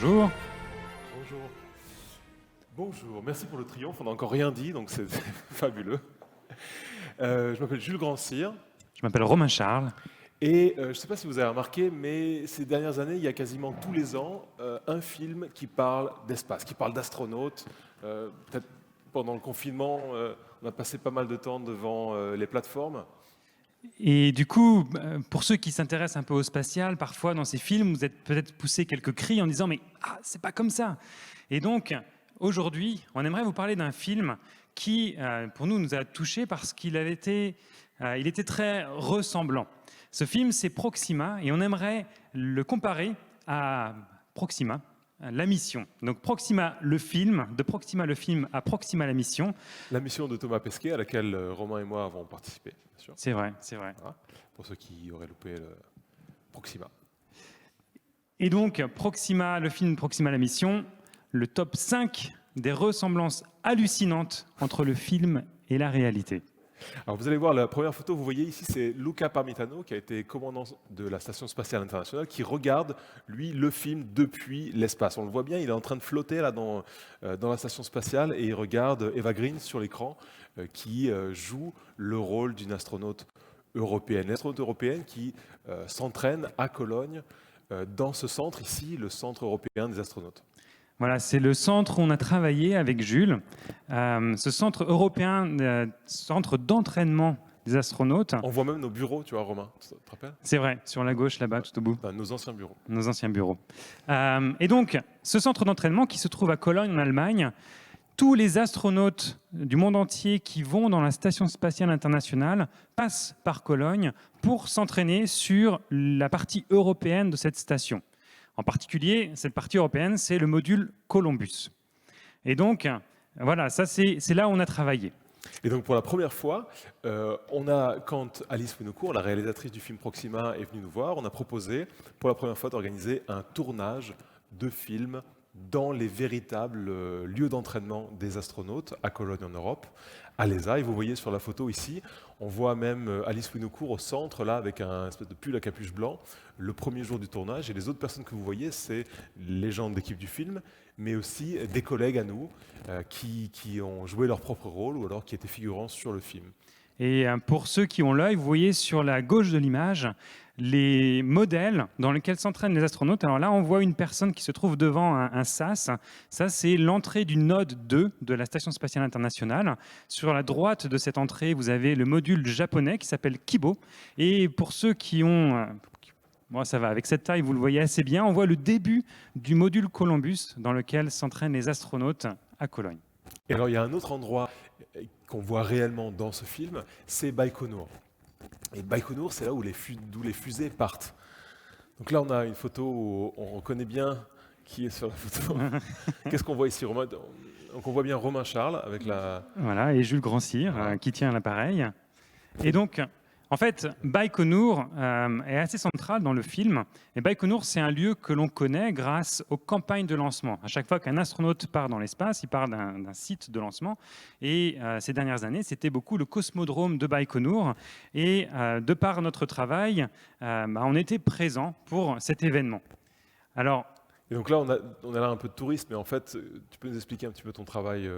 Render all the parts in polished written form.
Bonjour. Bonjour. Bonjour, merci pour le triomphe, on n'a encore rien dit, donc c'est fabuleux. Je m'appelle Jules Grand-Cyr, Je m'appelle Romain Charles. et je ne sais pas si vous avez remarqué, mais ces dernières années, il y a quasiment tous les ans un film qui parle d'espace, qui parle d'astronautes. Peut-être pendant le confinement, on a passé pas mal de temps devant les plateformes. Et du coup, pour ceux qui s'intéressent un peu au spatial, parfois dans ces films, vous êtes peut-être poussé quelques cris en disant mais c'est pas comme ça. Et donc aujourd'hui, on aimerait vous parler d'un film qui, pour nous a touchés parce il était très ressemblant. Ce film, c'est Proxima, et on aimerait le comparer à Proxima, la mission. Donc Proxima le film, de Proxima le film à Proxima la mission. La mission de Thomas Pesquet, à laquelle Romain et moi avons participé, bien sûr. C'est vrai, c'est vrai. Voilà, pour ceux qui auraient loupé le Proxima. Et donc, Proxima, le film Proxima la mission, le top 5 des ressemblances hallucinantes entre le film et la réalité. Alors vous allez voir la première photo, vous voyez ici, c'est Luca Parmitano, qui a été commandant de la Station spatiale internationale, qui regarde, lui, le film depuis l'espace. On le voit bien, il est en train de flotter là dans la station spatiale et il regarde Eva Green sur l'écran, qui joue le rôle d'une astronaute européenne. Une astronaute européenne qui s'entraîne à Cologne, dans ce centre ici, le Centre européen des astronautes. Voilà, c'est le centre où on a travaillé avec Jules. Ce centre européen, centre d'entraînement des astronautes. On voit même nos bureaux, tu vois, Romain, tu te rappelles? C'est vrai, sur la gauche, là-bas, tout au bout. Enfin, nos anciens bureaux. Nos anciens bureaux. Et donc, ce centre d'entraînement qui se trouve à Cologne, en Allemagne, tous les astronautes du monde entier qui vont dans la Station spatiale internationale passent par Cologne pour s'entraîner sur la partie européenne de cette station. En particulier, cette partie européenne, c'est le module Columbus. Et donc, voilà, ça c'est là où on a travaillé. Et donc pour la première fois, quand Alice Winocourt, la réalisatrice du film Proxima, est venue nous voir, on a proposé pour la première fois d'organiser un tournage de film dans les véritables lieux d'entraînement des astronautes à Cologne en Europe, à l'ESA. Et vous voyez sur la photo ici, on voit même Alice Winocourt au centre, là, avec un espèce de pull à capuche blanc, le premier jour du tournage. Et les autres personnes que vous voyez, c'est les gens de l'équipe du film, mais aussi des collègues à nous qui ont joué leur propre rôle ou alors qui étaient figurants sur le film. Et pour ceux qui ont l'œil, vous voyez sur la gauche de l'image les modèles dans lesquels s'entraînent les astronautes. Alors là, on voit une personne qui se trouve devant un SAS. Ça, c'est l'entrée du node 2 de la Station spatiale internationale. Sur la droite de cette entrée, vous avez le module japonais qui s'appelle Kibo. Et pour ceux qui ont... Bon, ça va, avec cette taille, vous le voyez assez bien. On voit le début du module Columbus dans lequel s'entraînent les astronautes à Cologne. Et alors, il y a un autre endroit qu'on voit réellement dans ce film, c'est Baïkonour. Et Baïkonour, c'est là d'où les fusées partent. Donc là, on a une photo où on reconnaît bien qui est sur la photo. Qu'est-ce qu'on voit ici, Romain? Donc on voit bien Romain Charles avec la... Voilà, et Jules Grand-Cyr qui tient l'appareil. Et donc, en fait, Baïkonour est assez central dans le film. Et Baïkonour, c'est un lieu que l'on connaît grâce aux campagnes de lancement. À chaque fois qu'un astronaute part dans l'espace, il part d'un site de lancement. Et ces dernières années, c'était beaucoup le cosmodrome de Baïkonour. Et de par notre travail, on était présent pour cet événement. Alors, Et donc là, on a là un peu de tourisme, mais en fait, tu peux nous expliquer un petit peu ton travail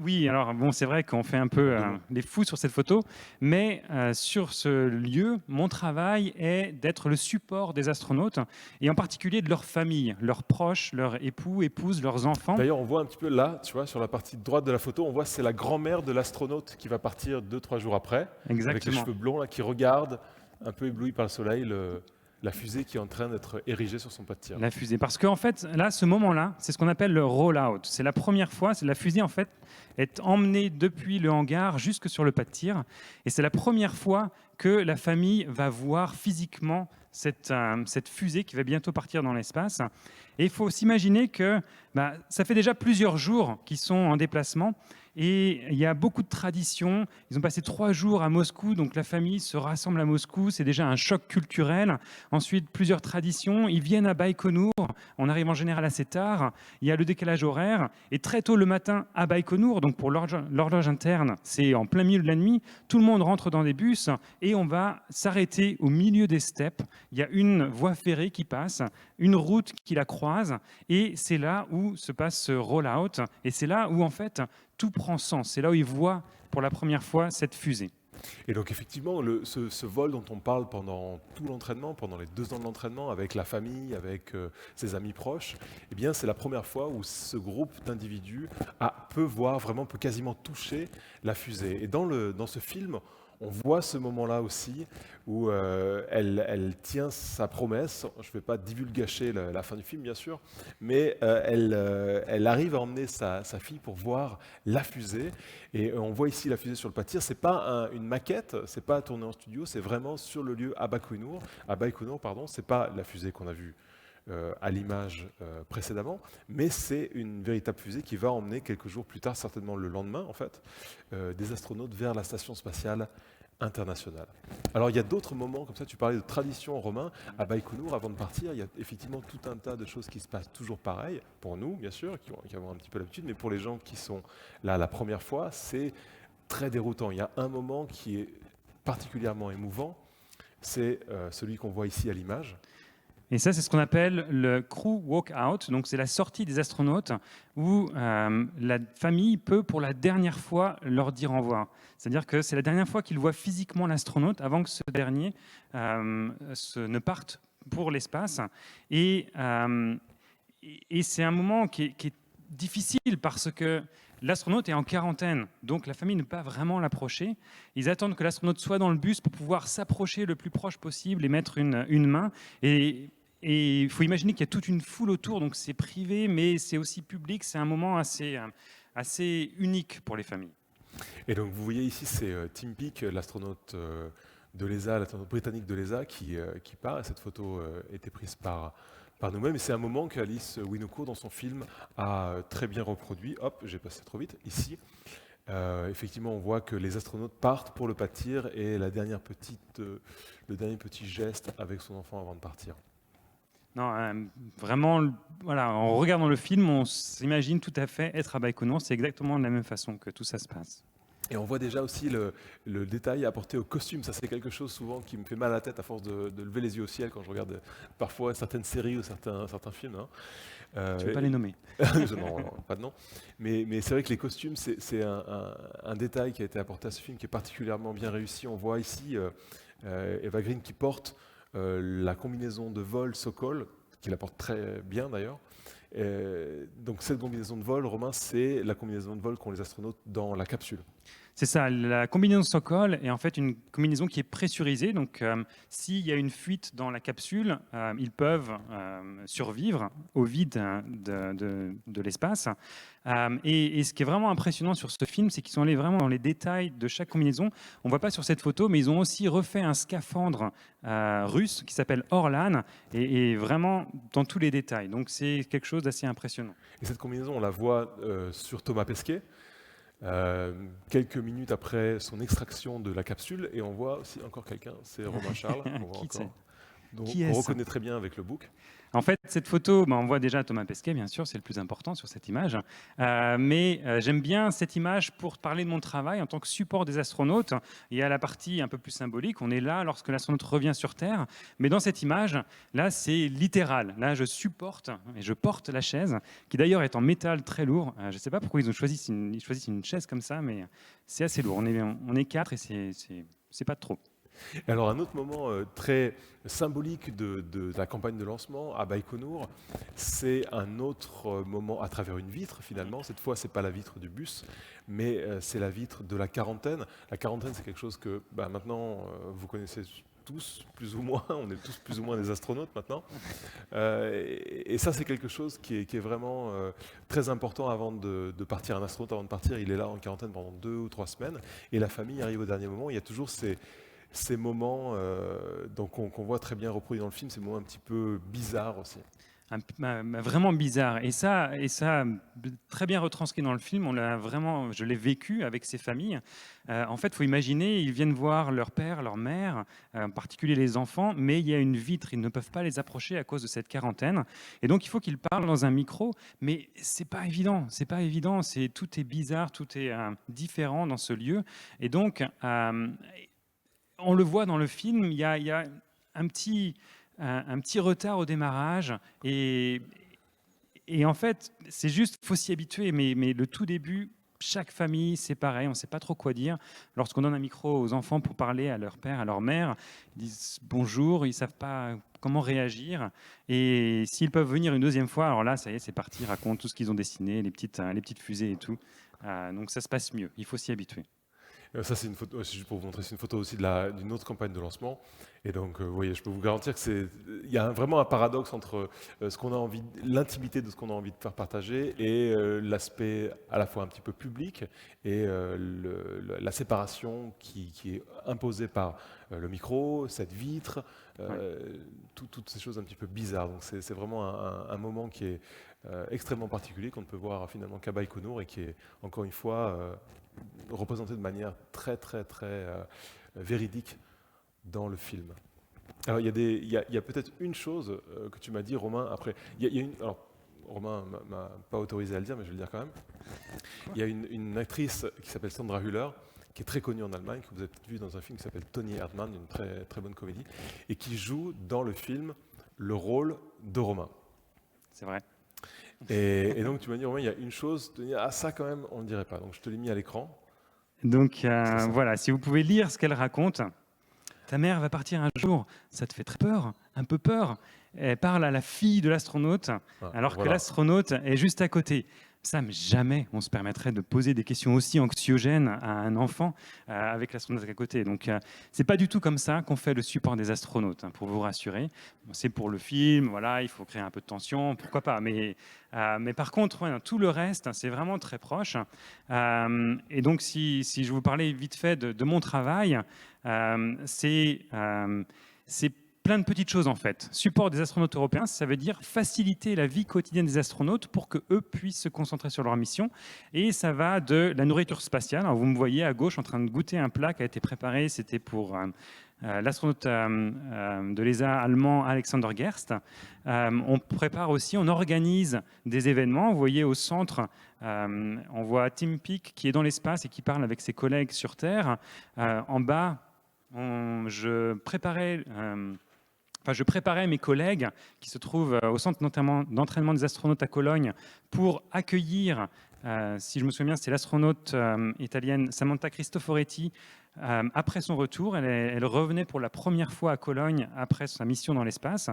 oui, alors bon, c'est vrai qu'on fait un peu les fous sur cette photo, mais sur ce lieu, mon travail est d'être le support des astronautes, et en particulier de leur famille, leurs proches, leurs époux, épouses, leurs enfants. D'ailleurs, on voit un petit peu là, tu vois, sur la partie droite de la photo, on voit c'est la grand-mère de l'astronaute qui va partir 2-3 jours après, Exactement. avec les cheveux blonds, là, qui regarde, un peu ébloui par le soleil, la fusée qui est en train d'être érigée sur son pas de tir. La fusée. Parce qu'en fait, là, ce moment-là, c'est ce qu'on appelle le roll-out. C'est la première fois, la fusée, en fait, est emmenée depuis le hangar jusque sur le pas de tir. Et c'est la première fois que la famille va voir physiquement cette fusée qui va bientôt partir dans l'espace. Et il faut s'imaginer que ça fait déjà plusieurs jours qu'ils sont en déplacement. Et il y a beaucoup de traditions. Ils ont passé 3 jours à Moscou, donc la famille se rassemble à Moscou. C'est déjà un choc culturel. Ensuite, plusieurs traditions. Ils viennent à Baïkonour. On arrive en général assez tard. Il y a le décalage horaire. Et très tôt le matin à Baïkonour, donc pour l'horloge interne, c'est en plein milieu de la nuit. Tout le monde rentre dans des bus et on va s'arrêter au milieu des steppes. Il y a une voie ferrée qui passe, une route qui la croise. Et c'est là où se passe ce roll-out. Et c'est là où, en fait, tout prend sens. C'est là où ils voient pour la première fois cette fusée. Et donc effectivement, ce vol dont on parle pendant tout l'entraînement, pendant les 2 ans de l'entraînement, avec la famille, avec ses amis proches, eh bien c'est la première fois où ce groupe d'individus peut voir, vraiment peut quasiment toucher la fusée. Et dans ce film, on voit ce moment-là aussi où elle tient sa promesse. Je ne vais pas divulgacher la fin du film, bien sûr, mais elle arrive à emmener sa fille pour voir la fusée. Et on voit ici la fusée sur le Patir. Ce n'est pas une maquette, ce n'est pas tourné en studio, c'est vraiment sur le lieu à Baïkonour. Ce n'est pas la fusée qu'on a vue à l'image précédemment, mais c'est une véritable fusée qui va emmener quelques jours plus tard, certainement le lendemain en fait, des astronautes vers la station spatiale internationale. Alors il y a d'autres moments, comme ça tu parlais de tradition romain, à Baïkonour avant de partir, il y a effectivement tout un tas de choses qui se passent toujours pareil, pour nous bien sûr, qui avons un petit peu l'habitude, mais pour les gens qui sont là la première fois, c'est très déroutant. Il y a un moment qui est particulièrement émouvant, c'est celui qu'on voit ici à l'image. Et ça, c'est ce qu'on appelle le crew walk-out. Donc, c'est la sortie des astronautes où la famille peut, pour la dernière fois, leur dire au revoir. C'est-à-dire que c'est la dernière fois qu'ils voient physiquement l'astronaute avant que ce dernier ne parte pour l'espace. Et c'est un moment qui est difficile parce que l'astronaute est en quarantaine, donc la famille ne peut pas vraiment l'approcher. Ils attendent que l'astronaute soit dans le bus pour pouvoir s'approcher le plus proche possible et mettre une main. Et il faut imaginer qu'il y a toute une foule autour, donc c'est privé, mais c'est aussi public. C'est un moment assez unique pour les familles. Et donc vous voyez ici, c'est Tim Peake, l'astronaute de l'ESA, l'astronaute britannique de l'ESA, qui part. Et cette photo était prise par nous-mêmes. Et c'est un moment qu'Alice Winocourt, dans son film, a très bien reproduit. Hop, j'ai passé trop vite. Ici, effectivement, on voit que les astronautes partent pour le Patir et le dernier petit geste avec son enfant avant de partir. Non, vraiment, voilà, en regardant le film, on s'imagine tout à fait être à Baïkonour. C'est exactement de la même façon que tout ça se passe. Et on voit déjà aussi le détail apporté au costume. Ça, c'est quelque chose souvent qui me fait mal à la tête à force de lever les yeux au ciel quand je regarde parfois certaines séries ou certains films. Hein. Tu ne veux pas les nommer? Non, pas de nom. Mais c'est vrai que les costumes, c'est un détail qui a été apporté à ce film qui est particulièrement bien réussi. On voit ici Eva Green qui porte la combinaison de vol Sokol, qui la porte très bien d'ailleurs. Donc cette combinaison de vol, Romain, c'est la combinaison de vol qu'ont les astronautes dans la capsule. C'est ça, la combinaison Sokol est en fait une combinaison qui est pressurisée. Donc, s'il y a une fuite dans la capsule, ils peuvent survivre au vide de l'espace. Et ce qui est vraiment impressionnant sur ce film, c'est qu'ils sont allés vraiment dans les détails de chaque combinaison. On ne voit pas sur cette photo, mais ils ont aussi refait un scaphandre russe qui s'appelle Orlan, et vraiment dans tous les détails. Donc, c'est quelque chose d'assez impressionnant. Et cette combinaison, on la voit sur Thomas Pesquet. Quelques minutes après son extraction de la capsule, et on voit aussi encore quelqu'un, c'est Romain Charles, qu'on reconnaît très bien avec le book. En fait, cette photo, on voit déjà Thomas Pesquet, bien sûr, c'est le plus important sur cette image. Mais j'aime bien cette image pour parler de mon travail en tant que support des astronautes. Il y a la partie un peu plus symbolique, on est là lorsque l'astronaute revient sur Terre. Mais dans cette image, là, c'est littéral. Là, je supporte et je porte la chaise, qui d'ailleurs est en métal très lourd. Je ne sais pas pourquoi ils choisissent une chaise comme ça, mais c'est assez lourd. On est 4 et c'est pas trop. Et alors un autre moment très symbolique de la campagne de lancement à Baïkonour, c'est un autre moment à travers une vitre finalement. Cette fois, c'est pas la vitre du bus, mais c'est la vitre de la quarantaine. La quarantaine, c'est quelque chose que maintenant vous connaissez tous, plus ou moins. On est tous plus ou moins des astronautes maintenant. Et ça, c'est quelque chose qui est vraiment très important avant de partir. Un astronaute, avant de partir, il est là en quarantaine pendant 2 ou 3 semaines. Et la famille arrive au dernier moment. Il y a toujours ces moments qu'on voit très bien reproduits dans le film, ces moments un petit peu bizarres aussi. vraiment bizarre. Et ça, très bien retranscrit dans le film. Je l'ai vécu avec ces familles. En fait, il faut imaginer, ils viennent voir leur père, leur mère, en particulier les enfants, mais il y a une vitre, ils ne peuvent pas les approcher à cause de cette quarantaine. Et donc, il faut qu'ils parlent dans un micro, mais c'est pas évident. C'est pas évident. Tout est bizarre, tout est différent dans ce lieu. Et donc, on le voit dans le film. Il y a un petit retard au démarrage et en fait, c'est juste, faut s'y habituer, mais le tout début, chaque famille, c'est pareil, on ne sait pas trop quoi dire. Lorsqu'on donne un micro aux enfants pour parler à leur père, à leur mère, ils disent bonjour, ils ne savent pas comment réagir. Et s'ils peuvent venir une deuxième fois, alors là, ça y est, c'est parti, ils racontent tout ce qu'ils ont dessiné, les petites fusées et tout. Donc ça se passe mieux, il faut s'y habituer. Ça, c'est une photo, c'est juste pour vous montrer, c'est une photo aussi d'une autre campagne de lancement. Et donc, vous voyez, je peux vous garantir il y a vraiment un paradoxe entre ce qu'on a envie, l'intimité de ce qu'on a envie de faire partager et l'aspect à la fois un petit peu public et la séparation qui est imposée par le micro, cette vitre, toutes ces choses un petit peu bizarres. Donc, c'est vraiment un moment qui est extrêmement particulier qu'on ne peut voir finalement qu'à Baïkonour et qui est encore une fois représenté de manière très véridique dans le film. Alors il y a peut-être une chose que tu m'as dit, Romain, après. Alors, Romain m'a pas autorisé à le dire, mais je vais le dire quand même. Il y a une actrice qui s'appelle Sandra Hüller, qui est très connue en Allemagne, que vous avez peut-être vu dans un film qui s'appelle Tony Erdmann, une très bonne comédie, et qui joue dans le film le rôle de Romain. C'est vrai. Et donc tu m'as dit, Romain, il y a une chose, ça quand même, on ne le dirait pas. Donc je te l'ai mis à l'écran. Donc voilà, si vous pouvez lire ce qu'elle raconte. Ta mère va partir un jour, ça te fait très peur, un peu peur. Elle parle à la fille de l'astronaute, alors que l'astronaute est juste à côté. Sam, jamais on se permettrait de poser des questions aussi anxiogènes à un enfant avec l'astronaute à côté. Donc, c'est pas du tout comme ça qu'on fait le support des astronautes, pour vous rassurer. Bon, c'est pour le film, voilà, il faut créer un peu de tension, pourquoi pas. Mais par contre, tout le reste, c'est vraiment très proche. Et donc, si je vous parlais vite fait de mon travail, c'est plein de petites choses en fait. Support des astronautes européens, ça veut dire faciliter la vie quotidienne des astronautes pour qu'eux puissent se concentrer sur leur mission. Et ça va de la nourriture spatiale. Alors, vous me voyez à gauche en train de goûter un plat qui a été préparé. C'était pour l'astronaute de l'ESA allemand Alexander Gerst. On prépare aussi, on organise des événements. Vous voyez au centre, on voit Tim Peake qui est dans l'espace et qui parle avec ses collègues sur Terre. En bas, je préparais mes collègues qui se trouvent au centre d'entraînement des astronautes à Cologne pour accueillir, si je me souviens bien, c'est l'astronaute italienne Samantha Cristoforetti. Après son retour, elle revenait pour la première fois à Cologne après sa mission dans l'espace.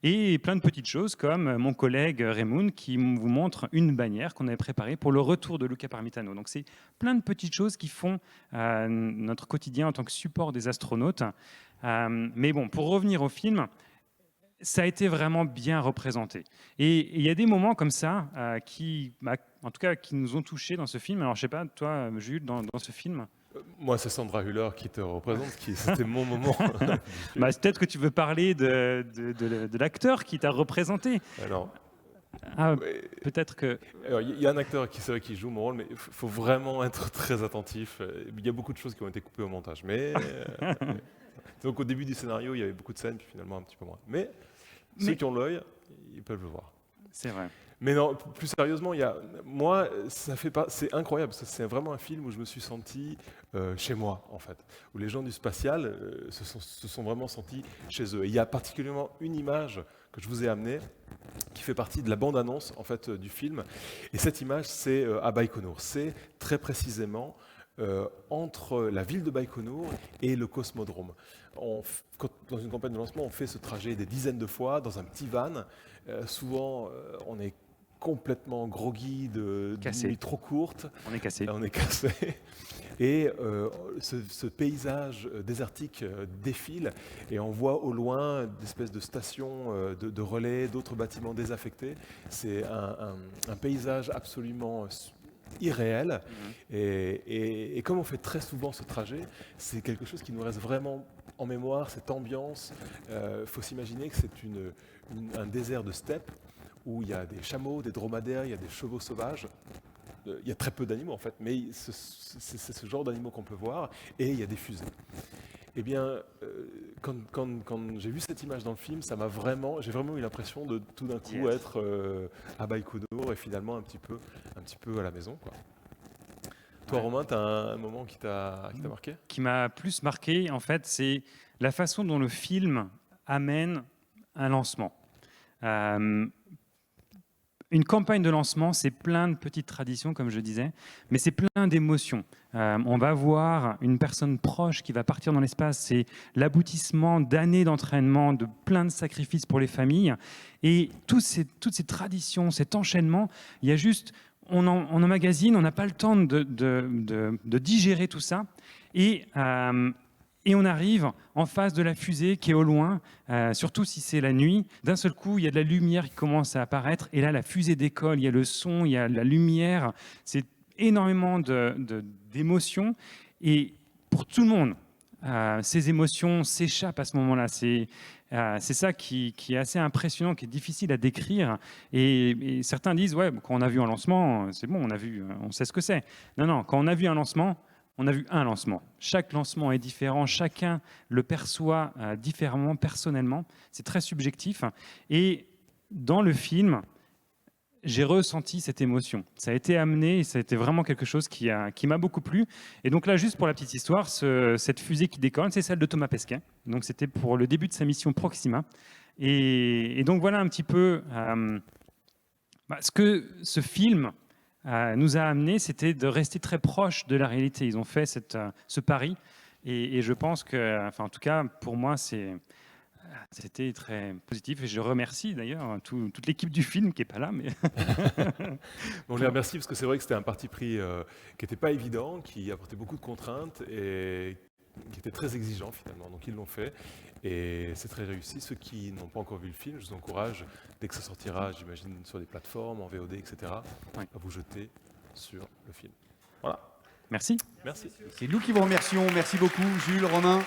Et plein de petites choses comme mon collègue Raymond qui vous montre une bannière qu'on avait préparée pour le retour de Luca Parmitano. Donc c'est plein de petites choses qui font notre quotidien en tant que support des astronautes. Mais bon, pour revenir au film, ça a été vraiment bien représenté. Et il y a des moments comme ça en tout cas, qui nous ont touchés dans ce film. Alors, je sais pas, toi, Jules, dans ce film. Moi, c'est Sandra Hüller qui te représente, c'était mon moment. Peut-être que tu veux parler de l'acteur qui t'a représenté. Alors, peut-être que... Il y a un acteur qui joue mon rôle, mais il faut vraiment être très attentif. Il y a beaucoup de choses qui ont été coupées au montage. Donc au début du scénario, il y avait beaucoup de scènes, puis finalement un petit peu moins. Mais ceux qui ont l'œil, ils peuvent le voir. C'est vrai. Mais non, plus sérieusement, c'est incroyable. C'est vraiment un film où je me suis senti chez moi, en fait. Où les gens du spatial se sont vraiment sentis chez eux. Et il y a particulièrement une image que je vous ai amenée qui fait partie de la bande-annonce, en fait, du film. Et cette image, c'est à Baïkonour. C'est très précisément entre la ville de Baïkonour et le cosmodrome. Dans une campagne de lancement, on fait ce trajet des dizaines de fois dans un petit van. Souvent, on est complètement groggy de nuit trop courte. On est cassé. On est cassé. Et ce paysage désertique défile et on voit au loin des espèces de stations de relais, d'autres bâtiments désaffectés. C'est un paysage absolument irréel. Et comme on fait très souvent ce trajet, c'est quelque chose qui nous reste vraiment en mémoire, cette ambiance. Il faut s'imaginer que c'est un désert de steppe où il y a des chameaux, des dromadaires, il y a des chevaux sauvages. Il y a très peu d'animaux en fait, mais c'est ce genre d'animaux qu'on peut voir, et il y a des fusées. Eh bien, quand j'ai vu cette image dans le film, j'ai vraiment eu l'impression de tout d'un coup être à Baïkonour et finalement un petit peu à la maison, quoi. Toi, Romain, tu as un moment qui t'a marqué? Qui m'a plus marqué, en fait, c'est la façon dont le film amène un lancement. Une campagne de lancement, c'est plein de petites traditions, comme je disais, mais c'est plein d'émotions. On va voir une personne proche qui va partir dans l'espace, c'est l'aboutissement d'années d'entraînement, de plein de sacrifices pour les familles. Et toutes ces traditions, cet enchaînement, il y a juste, on emmagasine, on n'a pas le temps de digérer tout ça. Et on arrive en face de la fusée qui est au loin, surtout si c'est la nuit. D'un seul coup, il y a de la lumière qui commence à apparaître. Et là, la fusée décolle, il y a le son, il y a la lumière. C'est énormément d'émotions. Et pour tout le monde, ces émotions s'échappent à ce moment-là. C'est ça qui est assez impressionnant, qui est difficile à décrire. Et certains disent, ouais, quand on a vu un lancement, c'est bon, on sait ce que c'est. Non, quand on a vu un lancement, on a vu un lancement. Chaque lancement est différent, chacun le perçoit différemment, personnellement. C'est très subjectif. Et dans le film, j'ai ressenti cette émotion. Ça a été amené et ça a été vraiment quelque chose qui m'a beaucoup plu. Et donc là, juste pour la petite histoire, cette fusée qui décolle, c'est celle de Thomas Pesquet. Donc c'était pour le début de sa mission Proxima. Et donc voilà un petit peu ce que ce film nous a amené, c'était de rester très proche de la réalité. Ils ont fait ce pari, et je pense que, enfin, en tout cas, pour moi, c'était très positif. Et je remercie d'ailleurs toute l'équipe du film qui n'est pas là. Mais On les remercie parce que c'est vrai que c'était un parti pris qui n'était pas évident, qui apportait beaucoup de contraintes et qui était très exigeant finalement. Donc ils l'ont fait et c'est très réussi. Ceux qui n'ont pas encore vu le film, je vous encourage, dès que ça sortira, j'imagine, sur des plateformes, en VOD, etc., Oui. à vous jeter sur le film. Voilà. Merci. Merci. C'est nous qui vous remercions. Merci beaucoup, Jules, Romain.